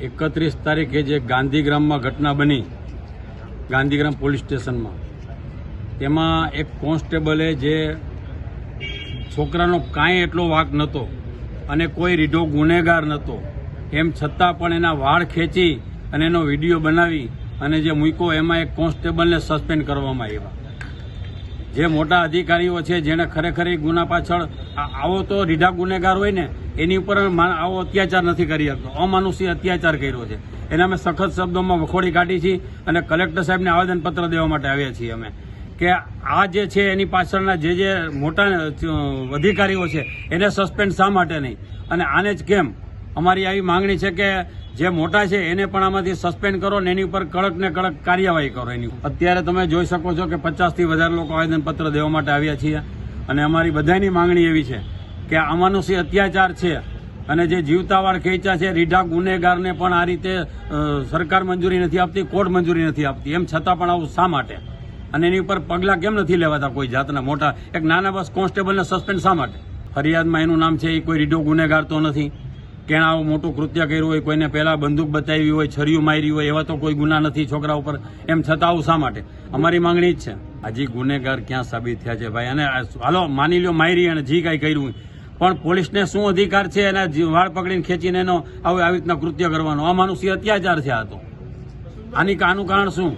31 તારીખે જે ગાંધીગ્રામમાં ઘટના બની, ગાંધીગ્રામ પોલીસ સ્ટેશનમાં, તેમાં એક કોન્સ્ટેબલે જે છોકરાનો કાંઈ એટલો વાંક નહોતો અને કોઈ રીઢો ગુનેગાર નહોતો, એમ છતાં પણ એના વાળ ખેંચી અને એનો વિડીયો બનાવી અને જે મૂક્યો, એમાં એક કોન્સ્ટેબલને સસ્પેન્ડ કરવામાં આવ્યા. જે મોટા અધિકારીઓ છે, જેને ખરેખર એ ગુના પાછળ આવો તો રીઢા ગુનેગાર હોય ને, એની ઉપર આવો અત્યાચાર નથી કરી શકતો, અમાનુષી અત્યાચાર કર્યો છે, એને અમે સખત શબ્દોમાં વખોડી કાઢી છીએ અને કલેક્ટર સાહેબને આવેદનપત્ર દેવા માટે આવ્યા છીએ અમે, કે આ જે છે એની પાછળના જે મોટા અધિકારીઓ છે એને સસ્પેન્ડ શા માટે નહીં, અને આને જ કેમ. અમારી આવી માંગણી છે કે જે મોટા છે એને પણ આમાંથી સસ્પેન્ડ કરો ને એની ઉપર કડક ને કડક કાર્યવાહી કરો. એની અત્યારે તમે જોઈ શકો છો કે 50થી વધારે લોકો આવેદનપત્ર દેવા માટે આવ્યા છીએ અને અમારી બધાની માંગણી એવી છે કે અમાનુષી અત્યાચાર છે અને જે જીવતાવાળ ખેંચ્યા છે રીઢા ગુનેગારને પણ આ રીતે સરકાર મંજૂરી નથી આપતી, કોર્ટ મંજૂરી નથી આપતી, એમ છતાં પણ આવું શા માટે, અને એની ઉપર પગલાં કેમ નથી લેવાતા કોઈ જાતના મોટા? એક નાના બસ કોન્સ્ટેબલને સસ્પેન્ડ શા માટે? ફરિયાદમાં એનું નામ છે, એ કોઈ રીઢો ગુનેગાર તો નથી કે આવું મોટું કૃત્ય કર્યું હોય, કોઈને પહેલા બંદૂક બતાવી હોય, છરીયું મારી હોય, એવા તો કોઈ ગુના નથી છોકરા ઉપર, એમ છતાં આવું શા માટે? અમારી માંગણી જ છે. હજી ગુનેગાર ક્યાં સાબિત થયા છે ભાઈ? અને હાલો માની લ્યો મારી અને જી કાંઈ કર્યું, પણ પોલીસને શું અધિકાર છે એના વાળ પકડીને ખેંચીને એનો આવી રીતના કૃત્ય કરવાનો? અમાનુષી અત્યાચાર છે આ તો. આનું કારણ શું?